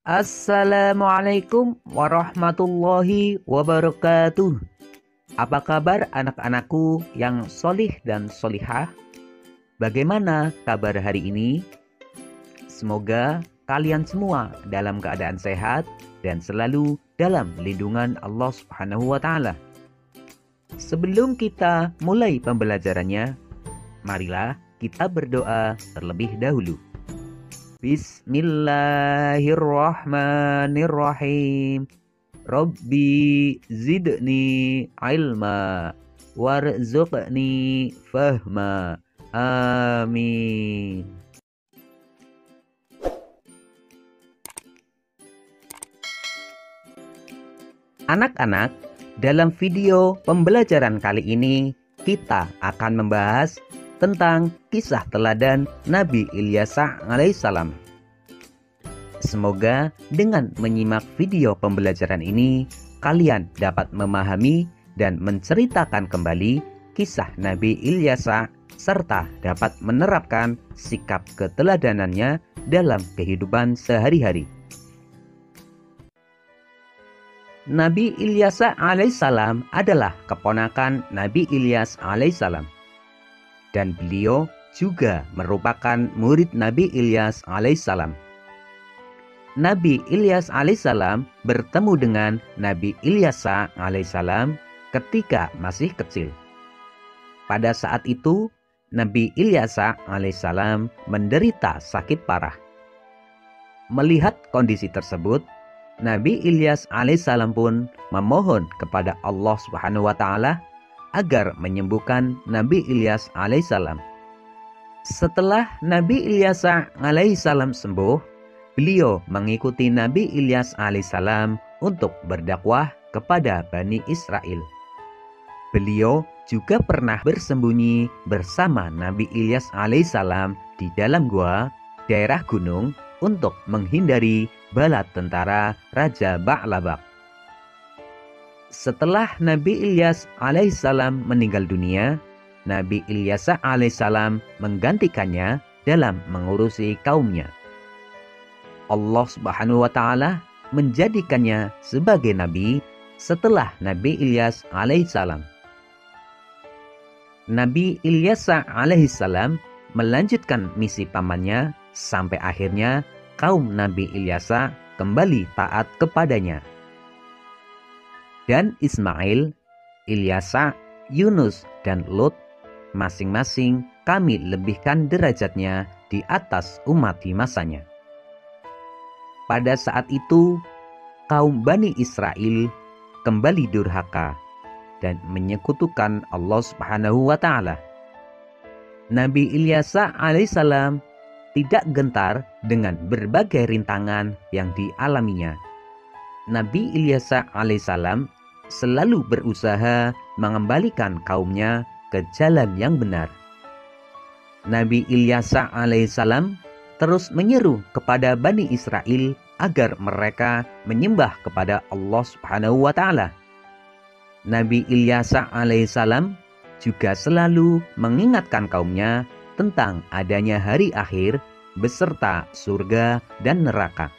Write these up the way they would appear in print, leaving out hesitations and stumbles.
Assalamualaikum warahmatullahi wabarakatuh. Apa kabar anak-anakku yang solih dan solihah? Bagaimana kabar hari ini? Semoga kalian semua dalam keadaan sehat dan selalu dalam lindungan Allah Subhanahu wa Ta'ala. Sebelum kita mulai pembelajarannya, marilah kita berdoa terlebih dahulu. Bismillahirrahmanirrahim. Rabbi zidni ilma warzuqni fahma. Amin. Anak-anak, dalam video pembelajaran kali ini kita akan membahas tentang kisah teladan Nabi Ilyas alaihissalam. Semoga dengan menyimak video pembelajaran ini, kalian dapat memahami dan menceritakan kembali kisah Nabi Ilyas serta dapat menerapkan sikap keteladanannya dalam kehidupan sehari-hari. Nabi Ilyas alaihissalam adalah keponakan Nabi Ilyas alaihissalam. Dan beliau juga merupakan murid Nabi Ilyas alaihissalam. Nabi Ilyas alaihissalam bertemu dengan Nabi Ilyas alaihissalam ketika masih kecil. Pada saat itu, Nabi Ilyas alaihissalam menderita sakit parah. Melihat kondisi tersebut, Nabi Ilyas alaihissalam pun memohon kepada Allah Subhanahu wa Ta'ala agar menyembuhkan Nabi Ilyas alaihissalam. Setelah Nabi Ilyas alaihissalam sembuh, beliau mengikuti Nabi Ilyas alaihissalam untuk berdakwah kepada Bani Israel. Beliau juga pernah bersembunyi bersama Nabi Ilyas alaihissalam di dalam gua daerah gunung untuk menghindari bala tentara Raja Ba'labak. Setelah Nabi Ilyas alaihissalam meninggal dunia, Nabi Ilyas alaihissalam menggantikannya dalam mengurusi kaumnya. Allah Subhanahu wa Ta'ala menjadikannya sebagai nabi setelah Nabi Ilyas alaihissalam. Nabi Ilyas alaihissalam melanjutkan misi pamannya sampai akhirnya kaum Nabi Ilyas kembali taat kepadanya. Dan Ismail, Ilyas, Yunus, dan Lut masing-masing kami lebihkan derajatnya di atas umat di masanya. Pada saat itu, kaum Bani Israel kembali durhaka dan menyekutukan Allah Subhanahu wa Ta'ala. Nabi Ilyas alaihissalam tidak gentar dengan berbagai rintangan yang dialaminya. Nabi Ilyas alaihissalam selalu berusaha mengembalikan kaumnya ke jalan yang benar. Nabi Ilyas alaihissalam terus menyeru kepada Bani Israel agar mereka menyembah kepada Allah Subhanahu wa Ta'ala. Nabi Ilyas alaihissalam juga selalu mengingatkan kaumnya tentang adanya hari akhir beserta surga dan neraka.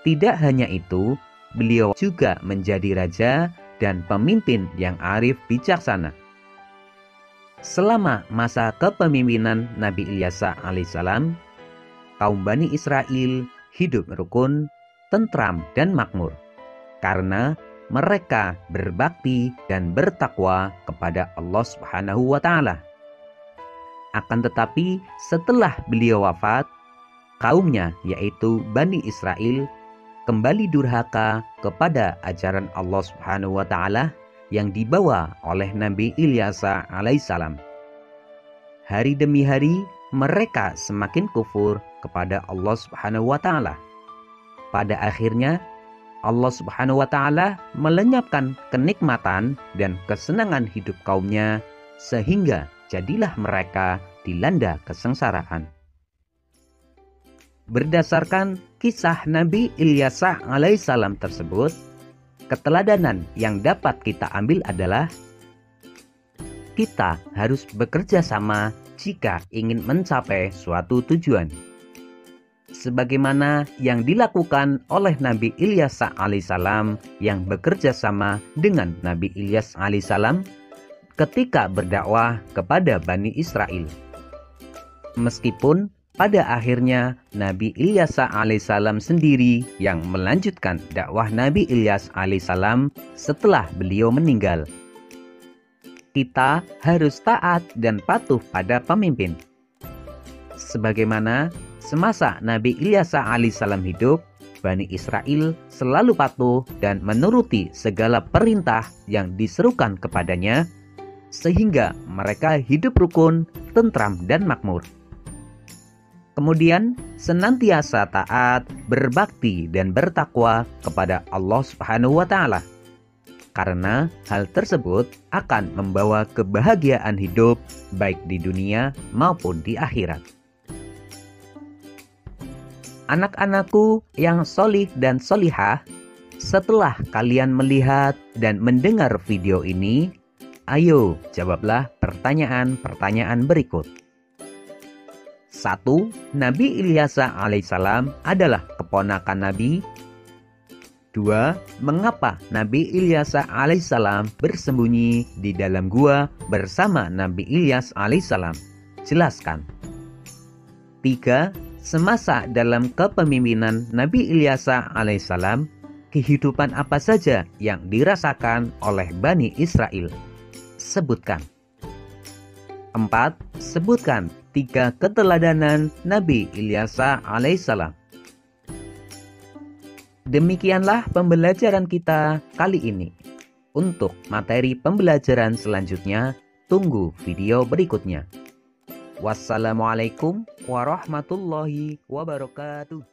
Tidak hanya itu, beliau juga menjadi raja dan pemimpin yang arif bijaksana. Selama masa kepemimpinan Nabi Ilyas alaihissalam, kaum Bani Israel hidup rukun, tentram, dan makmur karena mereka berbakti dan bertakwa kepada Allah Subhanahu wa Ta'ala. Akan tetapi setelah beliau wafat, kaumnya yaitu Bani Israel kembali durhaka kepada ajaran Allah Subhanahu wa Ta'ala yang dibawa oleh Nabi Ilyas alaihissalam. Hari demi hari mereka semakin kufur kepada Allah Subhanahu wa Ta'ala. Pada akhirnya Allah Subhanahu wa Ta'ala melenyapkan kenikmatan dan kesenangan hidup kaumnya sehingga jadilah mereka dilanda kesengsaraan. Berdasarkan kisah Nabi Ilyas alaihissalam tersebut, keteladanan yang dapat kita ambil adalah kita harus bekerja sama jika ingin mencapai suatu tujuan. sebagaimana yang dilakukan oleh Nabi Ilyas alaihissalam yang bekerja sama dengan Nabi Ilyas alaihissalam ketika berdakwah kepada Bani Israel. Meskipun pada akhirnya Nabi Ilyas alaihissalam sendiri yang melanjutkan dakwah Nabi Ilyas alaihissalam setelah beliau meninggal. Kita harus taat dan patuh pada pemimpin. Sebagaimana semasa Nabi Ilyas alaihissalam hidup, Bani Israel selalu patuh dan menuruti segala perintah yang diserukan kepadanya, sehingga mereka hidup rukun, tentram, dan makmur. Kemudian senantiasa taat, berbakti, dan bertakwa kepada Allah Subhanahu wa Ta'ala. Karena hal tersebut akan membawa kebahagiaan hidup baik di dunia maupun di akhirat. Anak-anakku yang solih dan solihah, setelah kalian melihat dan mendengar video ini, ayo jawablah pertanyaan-pertanyaan berikut. 1. Nabi Ilyas alaihissalam adalah keponakan Nabi. 2. Mengapa Nabi Ilyas alaihissalam bersembunyi di dalam gua bersama Nabi Ilyas alaihissalam? Jelaskan. 3. Semasa dalam kepemimpinan Nabi Ilyas alaihissalam, kehidupan apa saja yang dirasakan oleh Bani Israel? Sebutkan. 4. Sebutkan 3 keteladanan Nabi Ilyas alaihissalam. Demikianlah pembelajaran kita kali ini. Untuk materi pembelajaran selanjutnya, tunggu video berikutnya. Wassalamualaikum warahmatullahi wabarakatuh.